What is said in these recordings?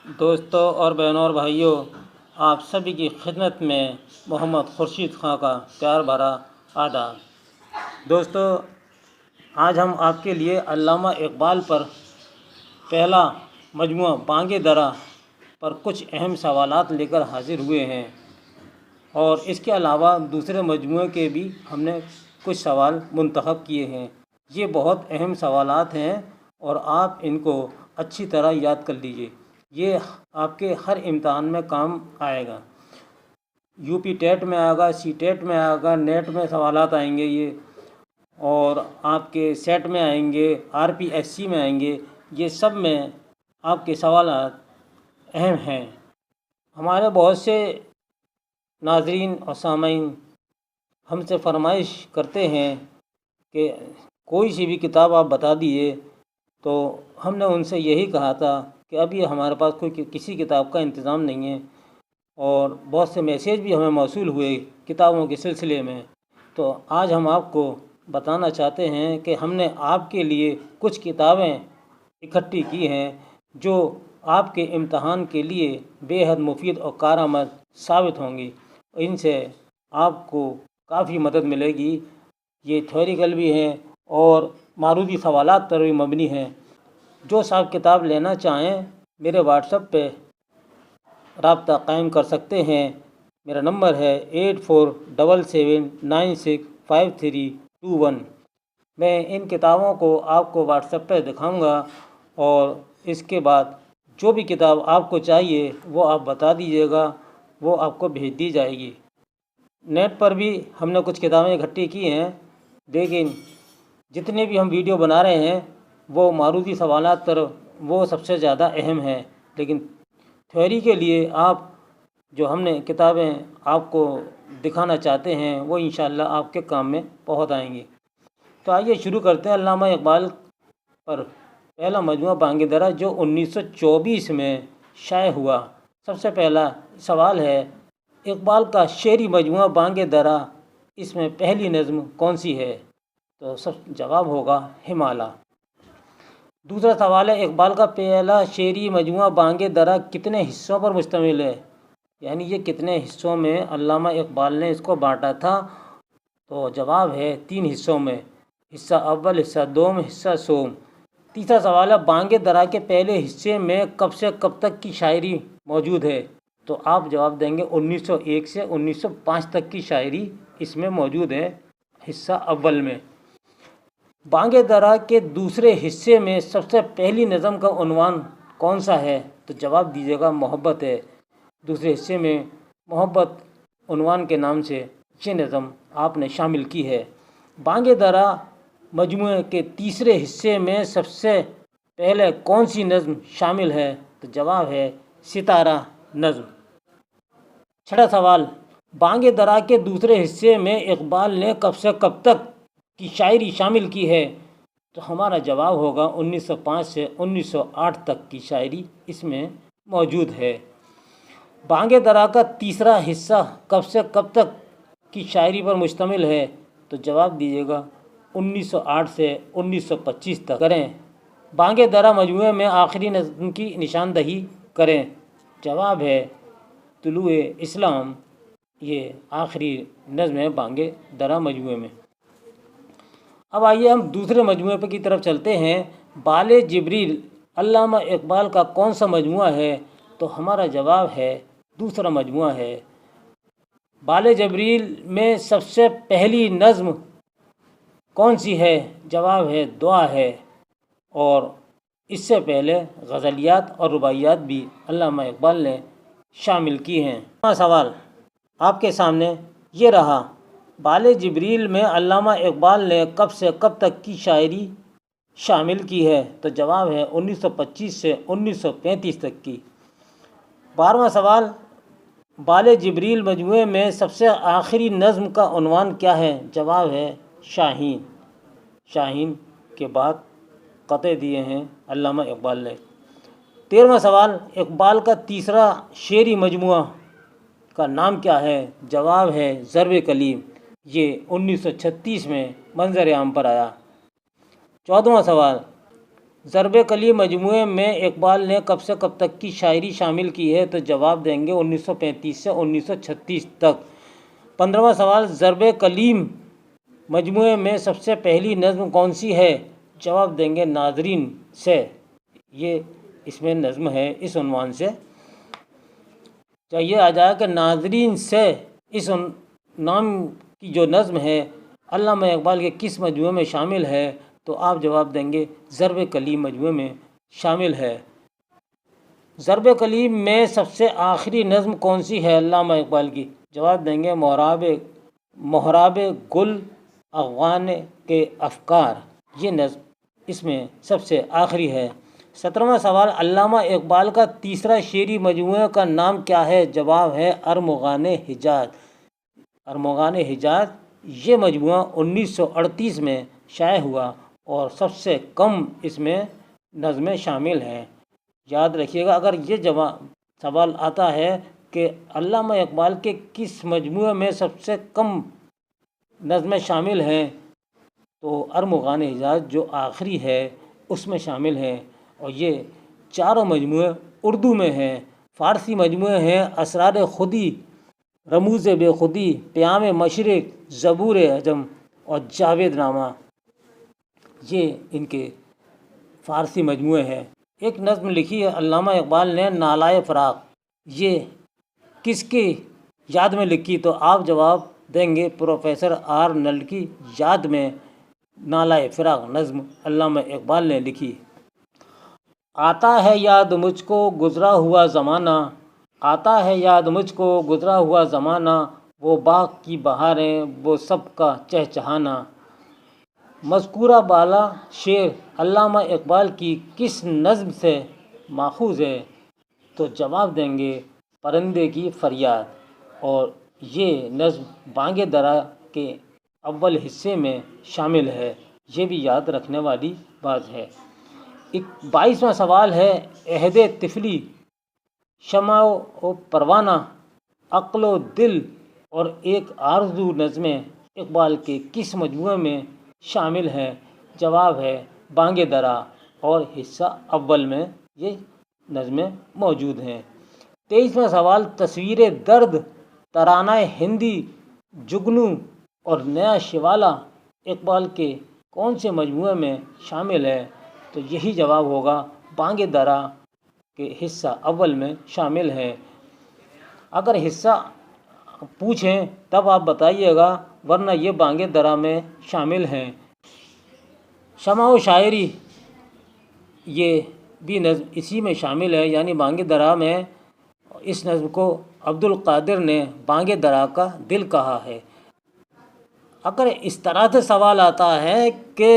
دوستوں اور بہنوں اور بھائیوں، آپ سبھی کی خدمت میں محمد خورشید خان کا پیار بھرا آداب۔ دوستوں، آج ہم آپ کے لیے علامہ اقبال پر پہلا مجموعہ بانگ درا پر کچھ اہم سوالات لے کر حاضر ہوئے ہیں، اور اس کے علاوہ دوسرے مجموعے کے بھی ہم نے کچھ سوال منتخب کیے ہیں۔ یہ بہت اہم سوالات ہیں اور آپ ان کو اچھی طرح یاد کر لیجئے، یہ آپ کے ہر امتحان میں کام آئے گا۔ یو پی ٹیٹ میں آئے گا، سی ٹیٹ میں آئے گا، نیٹ میں سوالات آئیں گے یہ، اور آپ کے سیٹ میں آئیں گے، آر پی ایس سی میں آئیں گے۔ یہ سب میں آپ کے سوالات اہم ہیں۔ ہمارے بہت سے ناظرین اور سامعین ہم سے فرمائش کرتے ہیں کہ کوئی سی بھی کتاب آپ بتا دیے، تو ہم نے ان سے یہی کہا تھا کہ ابھی ہمارے پاس کوئی کسی کتاب کا انتظام نہیں ہے، اور بہت سے میسیج بھی ہمیں موصول ہوئے کتابوں کے سلسلے میں۔ تو آج ہم آپ کو بتانا چاہتے ہیں کہ ہم نے آپ کے لیے کچھ کتابیں اکٹھی کی ہیں جو آپ کے امتحان کے لیے بے حد مفید اور کارآمد ثابت ہوں گی۔ ان سے آپ کو کافی مدد ملے گی۔ یہ تھیوریکل بھی ہیں اور معروضی سوالات پر بھی مبنی ہیں۔ جو صاحب کتاب لینا چاہیں میرے واٹس ایپ پہ رابطہ قائم کر سکتے ہیں۔ میرا نمبر ہے 8477965321۔ میں ان کتابوں کو آپ کو واٹس ایپ پہ دکھاؤں گا، اور اس کے بعد جو بھی کتاب آپ کو چاہیے وہ آپ بتا دیجیے گا، وہ آپ کو بھیج دی جائے گی۔ نیٹ پر بھی ہم نے کچھ کتابیں اکٹھی کی ہیں، لیکن جتنے بھی ہم ویڈیو بنا رہے ہیں وہ معروضی سوالات پر وہ سب سے زیادہ اہم ہیں، لیکن تھیوری کے لیے آپ جو ہم نے کتابیں آپ کو دکھانا چاہتے ہیں وہ انشاءاللہ آپ کے کام میں پہنچ آئیں گی۔ تو آئیے شروع کرتے ہیں علامہ اقبال پر پہلا مجموعہ بانگ درا جو 1924 میں شائع ہوا۔ سب سے پہلا سوال ہے، اقبال کا شعری مجموعہ بانگ درا، اس میں پہلی نظم کون سی ہے؟ تو سب جواب ہوگا ہمالہ۔ دوسرا سوال ہے، اقبال کا پہلا شعری مجموعہ بانگ درا کتنے حصوں پر مشتمل ہے؟ یعنی یہ کتنے حصوں میں علامہ اقبال نے اس کو بانٹا تھا؟ تو جواب ہے 3 حصوں میں، حصہ اول، حصہ دوم، حصہ سوم۔ تیسرا سوال ہے، بانگ درا کے پہلے حصے میں کب سے کب تک کی شاعری موجود ہے؟ تو آپ جواب دیں گے 1901 سے 1905 تک کی شاعری اس میں موجود ہے، حصہ اول میں۔ بانگ درا کے دوسرے حصے میں سب سے پہلی نظم کا عنوان کون سا ہے؟ تو جواب دیجیے گا محبت ہے۔ دوسرے حصے میں محبت عنوان کے نام سے یہ نظم آپ نے شامل کی ہے۔ بانگ درا مجموعے کے تیسرے حصے میں سب سے پہلے کون سی نظم شامل ہے؟ تو جواب ہے ستارہ نظم۔ چھٹا سوال، بانگ درا کے دوسرے حصے میں اقبال نے کب سے کب تک کی شاعری شامل کی ہے؟ تو ہمارا جواب ہوگا 1905 سے 1908 تک کی شاعری اس میں موجود ہے۔ بانگ درا کا تیسرا حصہ کب سے کب تک کی شاعری پر مشتمل ہے؟ تو جواب دیجیے گا 1908 سے 1925 تک کریں۔ بانگ درا مجموعے میں آخری نظم کی نشاندہی کریں۔ جواب ہے طلوع اسلام، یہ آخری نظم ہے بانگ درا مجموعے میں۔ اب آئیے ہم دوسرے مجموعے کی طرف چلتے ہیں۔ بال جبریل علامہ اقبال کا کون سا مجموعہ ہے؟ تو ہمارا جواب ہے دوسرا مجموعہ ہے۔ بال جبریل میں سب سے پہلی نظم کون سی ہے؟ جواب ہے دعا ہے، اور اس سے پہلے غزلیات اور رباعیات بھی علامہ اقبال نے شامل کی ہیں۔ سوال آپ کے سامنے یہ رہا، بال جبریل میں علامہ اقبال نے کب سے کب تک کی شاعری شامل کی ہے؟ تو جواب ہے 1925 سے 1935 تک کی۔ 12واں سوال، بال جبریل مجموعے میں سب سے آخری نظم کا عنوان کیا ہے؟ جواب ہے شاہین۔ شاہین کے بعد قطع دیے ہیں علامہ اقبال نے۔ 13واں سوال، اقبال کا تیسرا شعری مجموعہ کا نام کیا ہے؟ جواب ہے ضرب کلیم، یہ 1936 میں منظر عام پر آیا۔ 14واں سوال، ضرب کلی مجموعے میں اقبال نے کب سے کب تک کی شاعری شامل کی ہے؟ تو جواب دیں گے 1935 سے 1936 تک۔ 15واں سوال، ضرب کلیم مجموعے میں سب سے پہلی نظم کون سی ہے؟ جواب دیں گے ناظرین سے۔ یہ اس میں نظم ہے، اس عنوان سے چاہیے آ جائے کہ ناظرین سے اس نام کی جو نظم ہے علامہ اقبال کے کس مجموعے میں شامل ہے؟ تو آپ جواب دیں گے ضرب کلیم مجموعے میں شامل ہے۔ ضرب کلیم میں سب سے آخری نظم کون سی ہے علامہ اقبال کی؟ جواب دیں گے محراب گل افغان کے افکار، یہ نظم اس میں سب سے آخری ہے۔ 17واں سوال، علامہ اقبال کا تیسرا شعری مجموعہ کا نام کیا ہے؟ جواب ہے ارمغان حجاز۔ ارمغان حجاز یہ مجموعہ 1938 میں شائع ہوا اور سب سے کم اس میں نظمیں شامل ہیں۔ یاد رکھیے گا، اگر یہ سوال آتا ہے کہ علامہ اقبال کے کس مجموعے میں سب سے کم نظمیں شامل ہیں، تو ارمغان حجاز جو آخری ہے اس میں شامل ہیں، اور یہ چاروں مجموعے اردو میں ہیں۔ فارسی مجموعے ہیں اسرار خودی، رموز بے خودی، پیام مشرق، زبور اعظم اور جاوید نامہ، یہ ان کے فارسی مجموعے ہیں۔ ایک نظم لکھی ہے علامہ اقبال نے نالائے فراق، یہ کس کی یاد میں لکھی؟ تو آپ جواب دیں گے پروفیسر آر نل کی یاد میں نالائے فراق نظم علامہ اقبال نے لکھی۔ آتا ہے یاد مجھ کو گزرا ہوا زمانہ، آتا ہے یاد مجھ کو گزرا ہوا زمانہ، وہ باغ کی بہاریں وہ سب کا چہچہانا۔ مذکورہ بالا شعر علامہ اقبال کی کس نظم سے ماخوذ ہے؟ تو جواب دیں گے پرندے کی فریاد، اور یہ نظم بانگ درا کے اول حصے میں شامل ہے، یہ بھی یاد رکھنے والی بات ہے۔ 22واں سوال ہے، عہد طفلی، شمع و پروانہ، عقل و دل اور ایک آرزو نظمیں اقبال کے کس مجموعے میں شامل ہیں؟ جواب ہے بانگ درا، اور حصہ اول میں یہ نظمیں موجود ہیں۔ 23واں سوال، تصویر درد، ترانہ ہندی، جگنو اور نیا شوالا اقبال کے کون سے مجموعے میں شامل ہے؟ تو یہی جواب ہوگا بانگ درا کے حصہ اول میں شامل ہے۔ اگر حصہ پوچھیں تب آپ بتائیے گا، ورنہ یہ بانگ درا میں شامل ہیں۔ شمع و شاعری، یہ بھی نظم اسی میں شامل ہے، یعنی بانگ درا میں۔ اس نظم کو عبد القادر نے بانگ درا کا دل کہا ہے۔ اگر اس طرح سے سوال آتا ہے کہ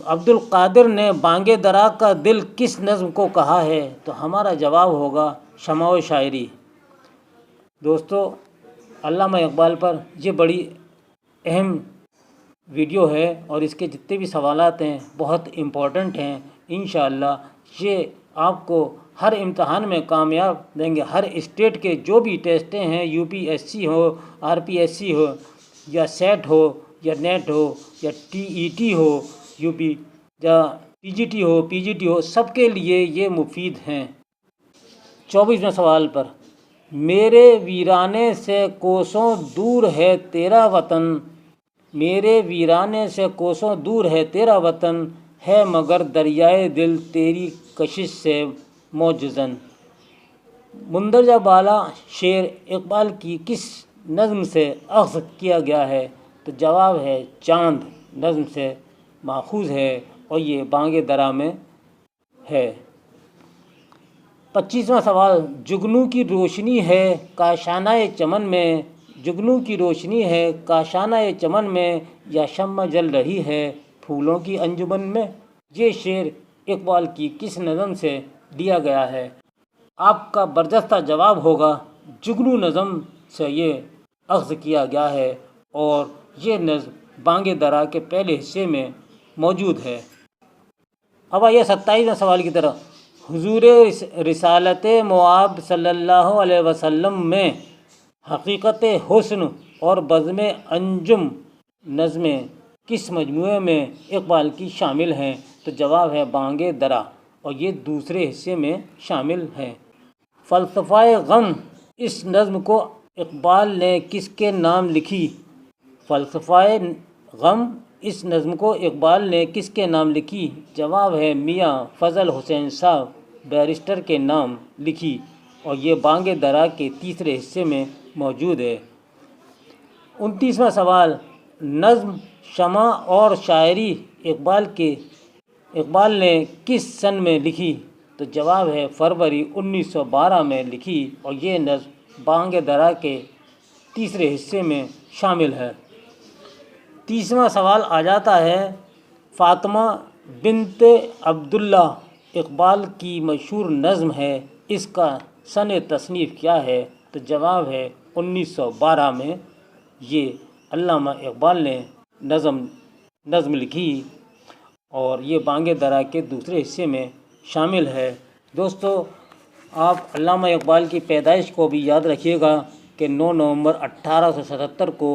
عبد القادر نے بانگ درا کا دل کس نظم کو کہا ہے، تو ہمارا جواب ہوگا شمع و شاعری۔ دوستو، علامہ اقبال پر یہ بڑی اہم ویڈیو ہے، اور اس کے جتنے بھی سوالات ہیں بہت امپورٹنٹ ہیں۔ انشاءاللہ یہ آپ کو ہر امتحان میں کامیاب دیں گے۔ ہر اسٹیٹ کے جو بھی ٹیسٹیں ہیں، یو پی ایس سی ہو، آر پی ایس سی ہو، یا سیٹ ہو، یا نیٹ ہو، یا ٹی ای ٹی ہو، یو پی یا پی جی ٹی ہو، پی جی ٹی ہو، سب کے لیے یہ مفید ہیں۔ 24ویں سوال پر، میرے ویرانے سے کوسوں دور ہے تیرا وطن، میرے ویرانے سے کوسوں دور ہے تیرا وطن، ہے مگر دریائے دل تیری کشش سے موجزن۔ مندرجہ بالا شعر اقبال کی کس نظم سے اخذ کیا گیا ہے؟ تو جواب ہے چاند نظم سے ماخوذ ہے، اور یہ بانگ درا میں ہے۔ 25واں سوال، جگنو کی روشنی ہے کاشانہ چمن میں، جگنو کی روشنی ہے کاشانہ چمن میں، یا شمع جل رہی ہے پھولوں کی انجمن میں؟ یہ شعر اقبال کی کس نظم سے لیا گیا ہے؟ آپ کا برجستہ جواب ہوگا جگنو نظم سے یہ اخذ کیا گیا ہے، اور یہ نظم بانگ درا کے پہلے حصے میں موجود ہے۔ اب آئیے 27ویں سوال کی طرف۔ حضور رسالت مآب صلی اللہ علیہ وسلم میں حقیقت حسن اور بزم انجم نظمیں کس مجموعے میں اقبال کی شامل ہیں؟ تو جواب ہے بانگ درا، اور یہ دوسرے حصے میں شامل ہیں۔ فلسفہ غم، اس نظم کو اقبال نے کس کے نام لکھی؟ فلسفہ غم، اس نظم کو اقبال نے کس کے نام لکھی؟ جواب ہے میاں فضل حسین صاحب بیرسٹر کے نام لکھی، اور یہ بانگ درا کے تیسرے حصے میں موجود ہے۔ 29واں سوال، نظم شمع اور شاعری اقبال نے کس سن میں لکھی؟ تو جواب ہے فروری 1912 میں لکھی، اور یہ نظم بانگ درا کے تیسرے حصے میں شامل ہے۔ 30واں سوال آ جاتا ہے، فاطمہ بنت عبداللہ اقبال کی مشہور نظم ہے، اس کا سن تصنیف کیا ہے؟ تو جواب ہے 1912 میں یہ علامہ اقبال نے نظم لکھی، اور یہ بانگ درا کے دوسرے حصے میں شامل ہے۔ دوستو، آپ علامہ اقبال کی پیدائش کو بھی یاد رکھیے گا کہ 9 نومبر 1877 کو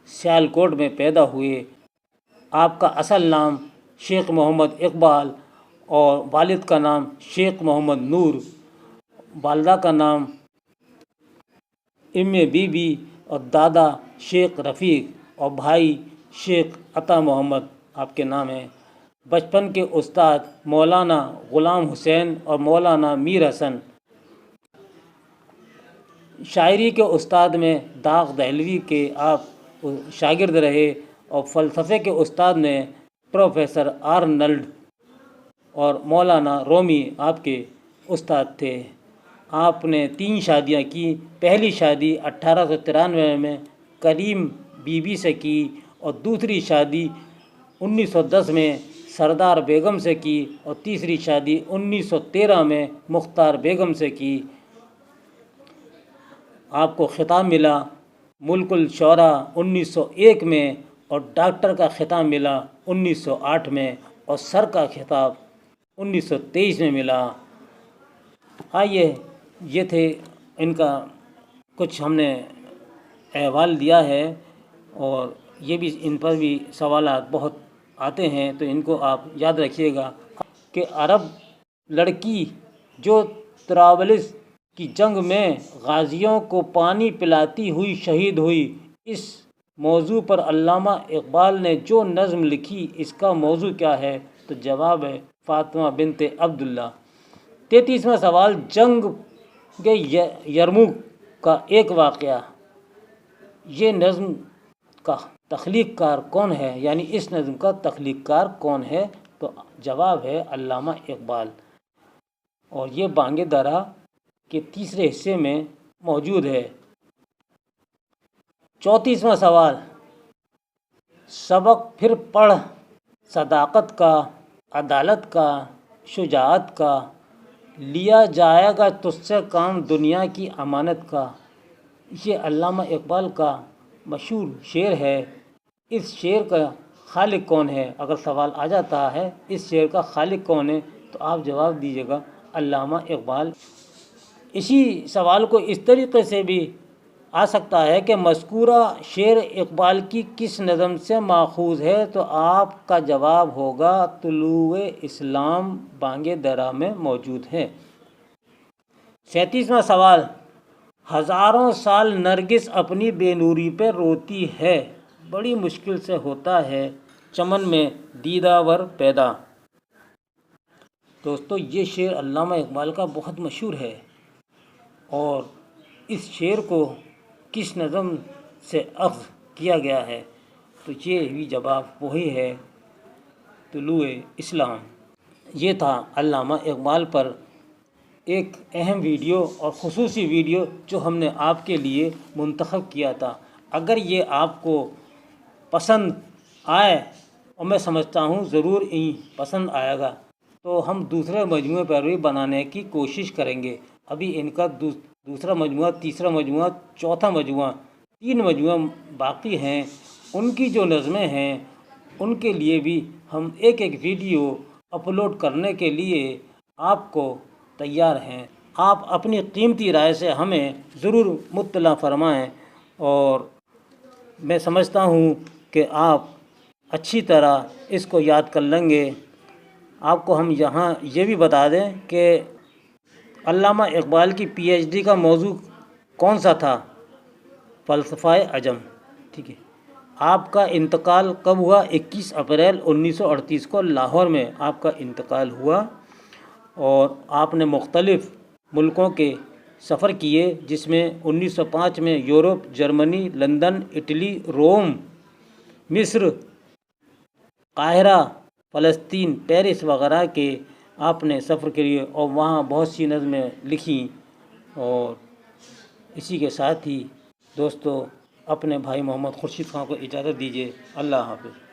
سیالکوٹ میں پیدا ہوئے۔ آپ کا اصل نام شیخ محمد اقبال اور والد کا نام شیخ محمد نور، والدہ کا نام بی بی اور دادا شیخ رفیق اور بھائی شیخ عطا محمد آپ کے نام ہیں۔ بچپن کے استاد مولانا غلام حسین اور مولانا میر حسن، شاعری کے استاد میں داغ دہلوی کے آپ شاگرد رہے، اور فلسفے کے استاد میں پروفیسر آرنلڈ اور مولانا رومی آپ کے استاد تھے۔ آپ نے 3 شادیاں کی۔ پہلی شادی 1893 میں کریم بی بی سے کی، اور دوسری شادی 1910 میں سردار بیگم سے کی، اور تیسری شادی 1913 میں مختار بیگم سے کی۔ آپ کو خطاب ملا ملک الشعراء 1901 میں، اور ڈاکٹر کا خطاب ملا 1908 میں، اور سر کا خطاب 1923 میں ملا۔ آئیے، یہ تھے ان کا کچھ ہم نے احوال دیا ہے، اور یہ بھی ان پر بھی سوالات بہت آتے ہیں، تو ان کو آپ یاد رکھیے گا کہ عرب لڑکی جو طرابلس کی جنگ میں غازیوں کو پانی پلاتی ہوئی شہید ہوئی، اس موضوع پر علامہ اقبال نے جو نظم لکھی، اس کا موضوع کیا ہے؟ تو جواب ہے فاطمہ بنت عبداللہ۔ 33واں سوال، جنگ یرموک کا ایک واقعہ، یہ نظم کا تخلیق کار کون ہے؟ یعنی اس نظم کا تخلیق کار کون ہے؟ تو جواب ہے علامہ اقبال، اور یہ بانگ درا کے تیسرے حصے میں موجود ہے۔ 34واں سوال، سبق پھر پڑھ، صداقت کا، عدالت کا، شجاعت کا، لیا جائے گا تجھ سے کام دنیا کی امانت کا۔ یہ علامہ اقبال کا مشہور شعر ہے۔ اس شعر کا خالق کون ہے؟ اگر سوال آ جاتا ہے اس شعر کا خالق کون ہے، تو آپ جواب دیجیے گا علامہ اقبال۔ اسی سوال کو اس طریقے سے بھی آ سکتا ہے کہ مذکورہ شعر اقبال کی کس نظم سے ماخوذ ہے؟ تو آپ کا جواب ہوگا طلوع اسلام بانگ درا میں موجود ہے۔ 37واں سوال، ہزاروں سال نرگس اپنی بے نوری پہ روتی ہے، بڑی مشکل سے ہوتا ہے چمن میں دیدہ ور پیدا۔ دوستو، یہ شعر علامہ اقبال کا بہت مشہور ہے، اور اس شعر کو کس نظم سے اخذ کیا گیا ہے؟ تو یہ بھی جواب وہی ہے، طلوع اسلام۔ یہ تھا علامہ اقبال پر ایک اہم ویڈیو اور خصوصی ویڈیو جو ہم نے آپ کے لیے منتخب کیا تھا۔ اگر یہ آپ کو پسند آئے، اور میں سمجھتا ہوں ضرور ہی پسند آئے گا، تو ہم دوسرے مجموعے پر بھی بنانے کی کوشش کریں گے۔ ابھی ان کا دوسرا مجموعہ، تیسرا مجموعہ، چوتھا مجموعہ، 3 مجموعہ باقی ہیں۔ ان کی جو نظمیں ہیں ان کے لیے بھی ہم ایک ویڈیو اپلوڈ کرنے کے لیے آپ کو تیار ہیں۔ آپ اپنی قیمتی رائے سے ہمیں ضرور مطلع فرمائیں، اور میں سمجھتا ہوں کہ آپ اچھی طرح اس کو یاد کر لیں گے۔ آپ کو ہم یہاں یہ بھی بتا دیں کہ علامہ اقبال کی پی ایچ ڈی کا موضوع کون سا تھا؟ فلسفہ عجم، ٹھیک ہے۔ آپ کا انتقال کب ہوا؟ 21 اپریل 1938 کو لاہور میں آپ کا انتقال ہوا، اور آپ نے مختلف ملکوں کے سفر کیے، جس میں 1905 میں یورپ، جرمنی، لندن، اٹلی، روم، مصر، قاہرہ، فلسطین، پیرس وغیرہ کے آپ نے سفر کیے اور وہاں بہت سی نظمیں لکھیں۔ اور اسی کے ساتھ ہی دوستو اپنے بھائی محمد خورشید خان کو اجازت دیجیے۔ اللہ حافظ۔